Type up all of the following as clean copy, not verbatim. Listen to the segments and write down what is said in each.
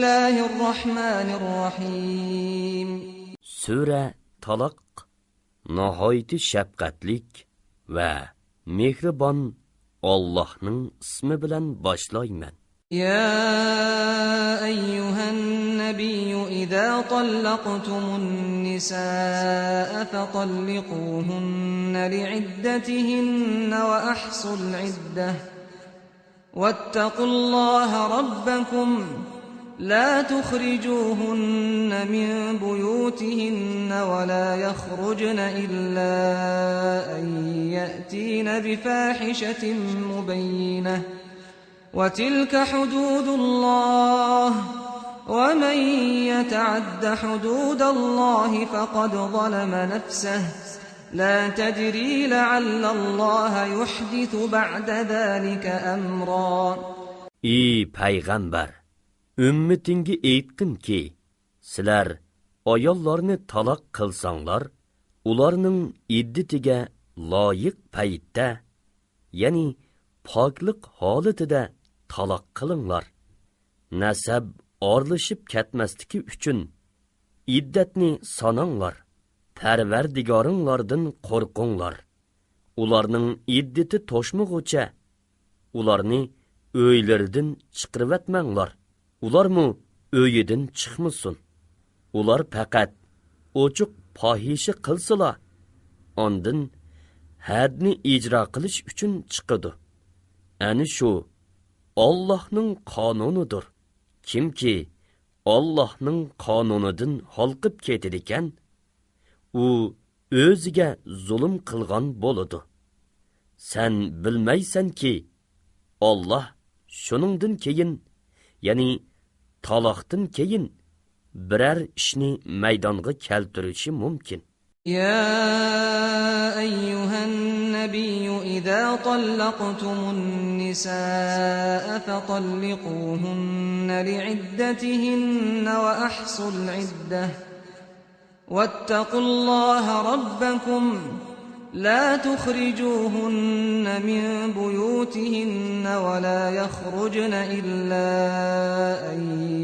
الله الرحمن الرحيم. Sura Talaq nihoyat shafqatlik va mehribon Allohning ismi bilan boshlayman. يا أيها النبي إذا طلقتم النساء فطلقوهن لعدتهن وأحصوا العدة واتقوا الله ربكم لا تخرجوهن من بيوتهن ولا يخرجن إلا أن يأتين بفاحشة مبينة وتلك حدود الله ومن يتعد حدود الله فقد ظلم نفسه لا تدري لعل الله يحدث بعد ذلك أمرا. Ey payg'ambar, ummatingga aytqinki, sizlar ayollarni taloq qilsanglar, ularning iddatiga loyiq paytda, ya'ni poklik holatida taloq qilinglar. Nasab orlashib ketmasligi uchun iddatni sananglar. Parvardigoringlardan qo'rqinglar. Ularning iddati to'shmag'ucha ularni uylaridan chiqarvatmanglar. Ularmi uyidan chiqmasin. Ular faqat ochiq fohisha qilsalar, ondan hadni ijro qilish uchun chiqadi. Ani shu Allohning qonunidir. Kimki Allohning qonunidan holqib ketadigan, u o'ziga zulm qilgan bo'ladi. Sen bilmaysanki, Alloh shuningdan keyin, ya'ni taloqdan keyin biror ishni maydonga keltirishi mumkin. يا أيها النبي إذا طلقتم النساء فطلقوهن لعدتهن وأحصوا العدة واتقوا الله ربكم لا تخرجوهن من بيوتهن ولا يخرجن إلا أن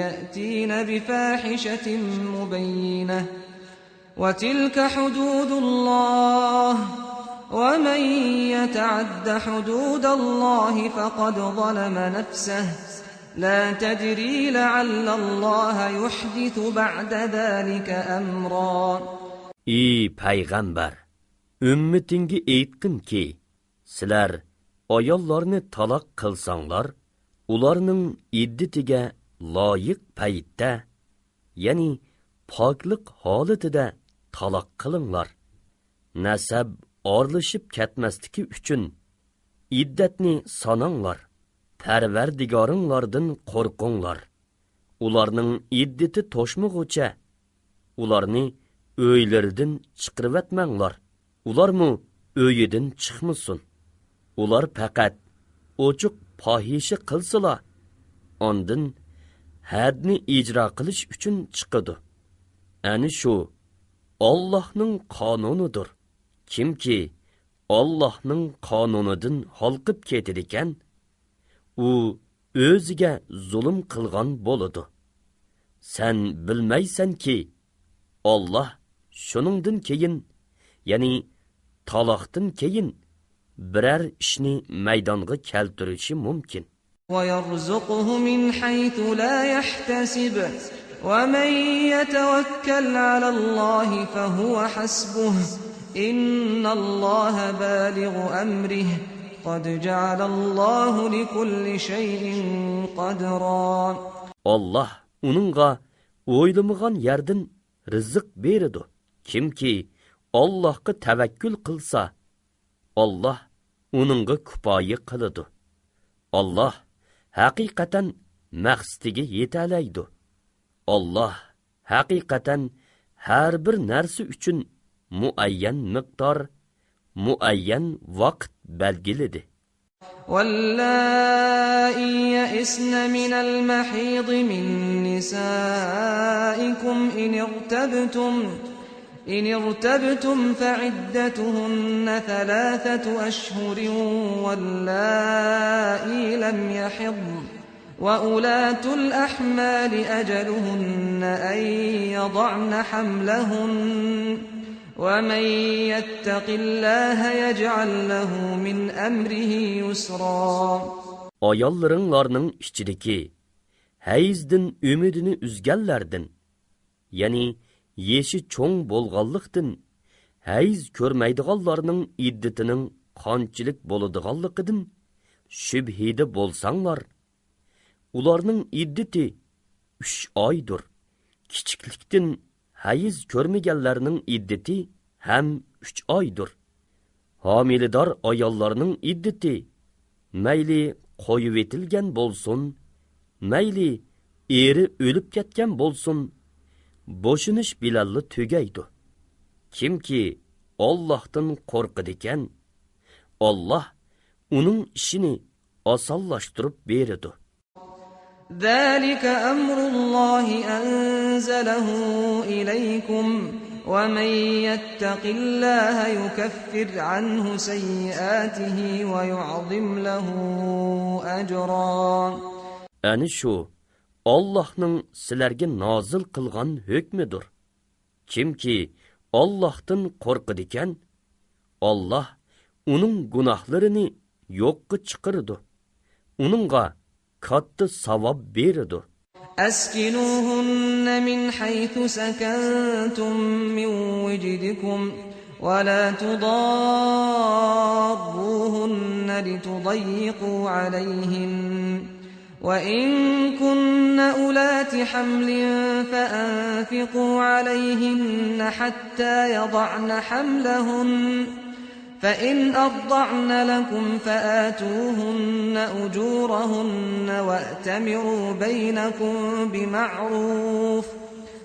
يأتين بفاحشة مبينة وتلك حدود الله ومن يتعد حدود الله فقد ظلم نفسه لا تدري لعل الله يحدث بعد ذلك أمرا. Ey payg'ambar, ummatingga aytqinki, sizlar ayollarni taloq qilsanglar, ularning iddatiga loyiq paytda, ya'ni poklik holatida taloq qilinglar. Nasab orlashib ketmasligi uchun iddatni sananglar. Parvardigoringlardan qo'rqinglar. Ularning iddati to'shmag'ucha ularni uylaridan chiqarvatmanglar. Ularmi uyidan chiqmasin. Ular faqat ochiq fohisha qilsalar, ondan hadni ijro qilish uchun chiqadi. Ani shu Allohning qonunidir. Kimki Allohning qonunidan holqib ketadigan, u o'ziga zulm qilgan bo'ladi. Sen bilmaysanki, Alloh shuningdan keyin, ya'ni taloqdan keyin biror ishni maydonga keltirishi mumkin. وَيَرْزُقْهُ مِنْ حَيْثُ لَا يَحْتَسِبُ وَمَنْ يَتَوَكَّلْ عَلَى اللَّهِ فَهُوَ حَسْبُهُ إِنَّ اللَّهَ بَالِغُ أَمْرِهِ قَدْ جَعَلَ اللَّهُ لِكُلِّ شَيْءٍ قَدْرًا. Allah uningga o'ylamagan yerdan rizq beradi. Kimki Allohga tavakkul qilsa, Allah uningga kifoya qiladi. Allah haqiqatan maqsadiga yetalaydi. Allah haqiqatan har bir narsa uchun muayyan miqdor, muayyan vaqt belgiledi. واللائي يئسن من المحيض من نسائكم إن ارتبتم فعدتهن 3 أشهر واللائي لم يحضن وأولاة الأحمال أجلهن أن يضعن حملهن ومن يتق الله يجعل له من أمره يسرا. Ayollarınlarning ichidagi hayzdan umidini uzganlardan, ya'ni yeshi cho'ng bo'lganlikdan hayz ko'rmaydiganlarning iddatining qanchalik bo'ladiganligidan shubhida bo'lsanglar, ularning iddati 3 oydir. Kichiklikdan hayz ko'rmaganlarning iddati ham 3 oydir. Homilidor ayollarning iddati mayli qo'yib etilgan bo'lsin, mayli eri o'lib ketgan bo'lsin, bo'shinish bilalli tugaydi. Kimki Allohdan qo'rqadigan, Alloh uning ishini osonlashtirib beradi. ذلك أمر الله أنزله إليكم ومن يتق الله يكفر عنه سيئاته ويعظم له أجرا. Ani shu Allohning sizlarga nozil qilgan hukmidir. Kimki Allohdan qo'rqadigan, Alloh uning gunohlarini yo'qqa chiqaradi. Uningga katta savob beradi. أسكنوهن من حيث سكنتم من وجدكم ولا تضاروهن لتضيقوا عليهن وإن كن أولات حمل فأنفقوا عليهن حتى يضعن حملهن فإن أرضعن لكم فآتوهن أجورهن وأتمروا بينكم بمعروف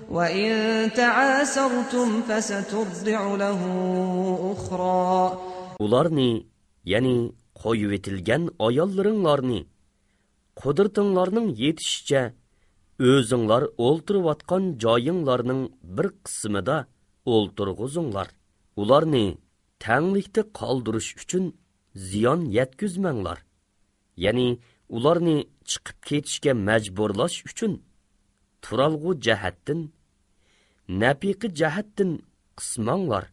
وإن تعاسرتم فسترضع له أخرى. Ularni, yani qo'yib etilgan ayollaringlarni qudratinglarning yetishicha o'zinglar o'ltirayotgan joyinglarning bir qismida o'ltirg'izinglar. Ularni tanglikda qoldirish uchun ziyon yetkazmanglar. Ya'ni ularni chiqib ketishga majburlash uchun turalg'u jihatdan, nafiqi jihatdan qismanglar.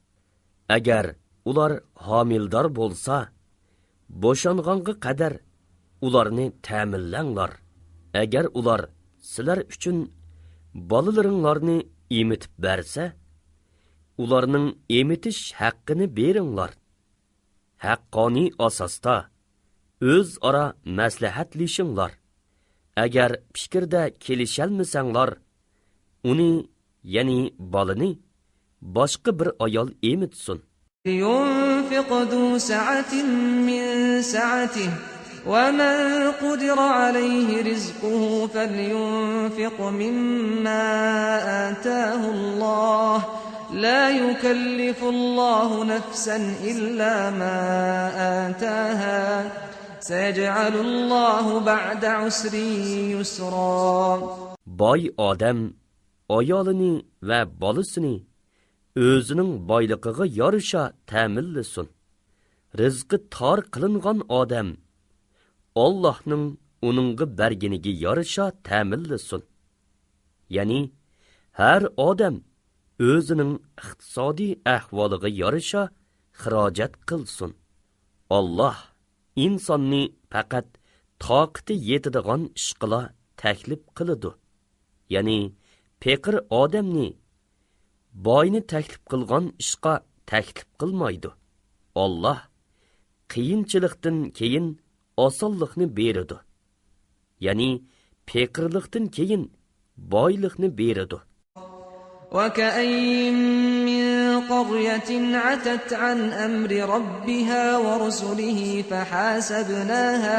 Agar ular homildor bo'lsa, bo'shanganga qadar ularni ta'minlanglar. Agar ular sizlar uchun bolalaringlarni emitib bersa, ularning emitish haqqini beringlar. Haqqoniy asosda o'zaro maslahatlashinglar. Agar fikrda kelishalmasanglar, uni, ya'ni bolani boshqa bir ayol emitsin. ينفق ذو سعة من سعته ومن قدر عليه رزقه فلينفق مما آتاه الله لا يكلف الله نفسا إلا ما آتاها سيجعل الله بعد عسر يسرا. Boy odam ayolini va bolasini o'zining boyligiga yarasha ta'minlasin. Rizqi tor qilingan odam Allohning uningga berganiga yarasha ta'minlasin. Ya'ni har odam o'zining iqtisodiy ahvoliga yarasha xarajat qilsin. Alloh insonni faqat toqati yetadigan ishqila taklif qiladi. Ya'ni faqir odamni boyni taklif qilgan ishqa taklif qilmaydi. Alloh qiyinchilikdan keyin osonlikni beradi. Ya'ni faqirlikdan keyin boylikni beradi. وكأين من قرية عتت عن أمر ربها ورسله فحاسبناها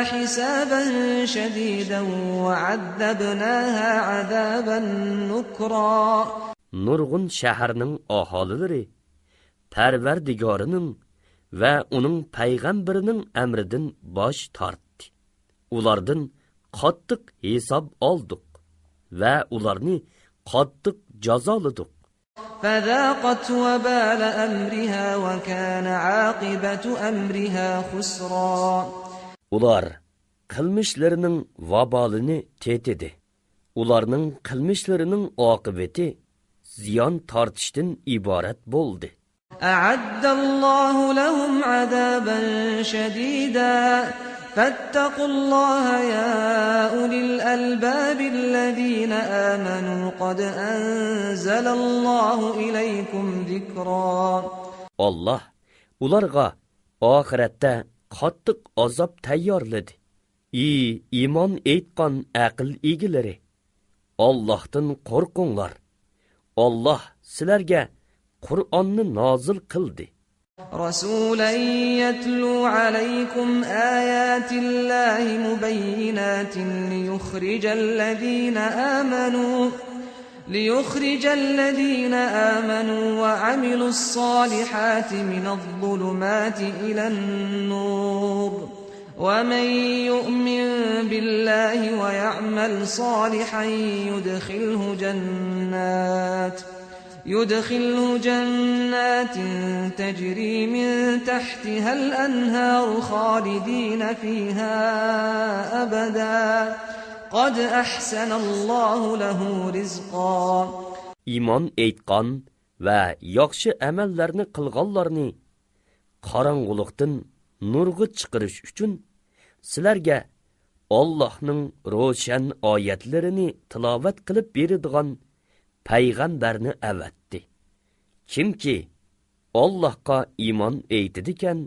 حسابا شديدا وعذبناها عذابا نكرا. Nurg'un shaharning aholilari Parvardigorining va uning payg'ambarining amridan bosh tortdi. Ulardan qattiq hisob oldik va ularni qattiq jazoladik. فذاقت وبال أمرها وكان عاقبة أمرها خسرا. Ular qilmishlarining vabolini tetidi. Ularning qilmishlarining oqibati ziyon tortishdan iborat bo'ldi. أعد الله لهم عذابا شديدا فاتقوا الله يا أولي الألباب الذين آمنوا قد أنزل الله إليكم ذكرا. Allah ularga oxiratda qattiq azob tayyorladi. Iymon etgan aql egilari, Allohdan qo'rqinglar. Allah sizlarga Qur'onni nozil qildi. رسولا يتلو عليكم آيات الله مبينات ليخرج الذين آمنوا وعملوا الصالحات من الظلمات إلى النور ومن يؤمن بالله ويعمل صالحا يدخله جنات تجري من تحتها الأنهار خالدين فيها أبدا قد أحسن الله له رزقا. İman etqan və yaxşı əməllərini qılğanlarını qaranğılıqdan nurğa çıxırış üçün sizlərə Allah'ның roşan ayetlerini tilavet qilib beradigan Peygamberni əvətdi. Kimki Allahqa iman eytidikan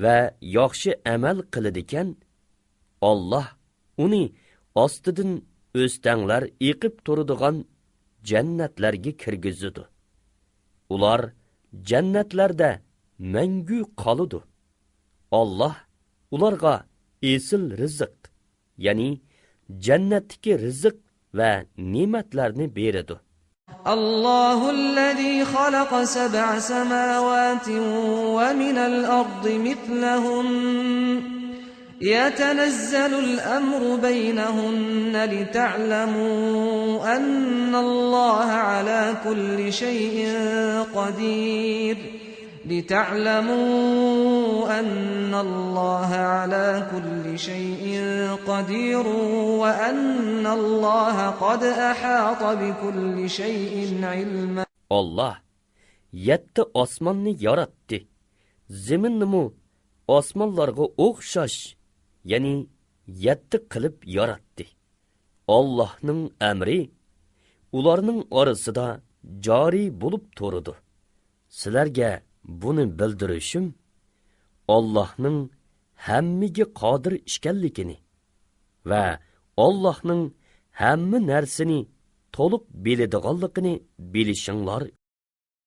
və yaxşı əməl qilidikan, Allah uni ostidan o'stanglar eqib turadigan jannatlarga kirgizadi. Ular jannatlarda mangu qoladi. Allah ularga esil rizq, ya'ni jannatdagi rizq va ne'matlarni beradi. الله الذي خلق 7 سماوات ومن الأرض مثلهن يتنزل الأمر بينهن لتعلموا أن الله على كل شيء قدير وأن الله قد أحاط بكل شيء علما. Allah 7 osmonni yaratdi. Zaminni osmonlarga o'xshash, ya'ni 7 qilib yaratdi. Allohning amri ularning orasida joriy bo'lib turadi. Sizlarga buni bildirishim Allohning hammaga qodir ekanligini va Allohning hamma narsani to'liq biladiganligini bilishinglar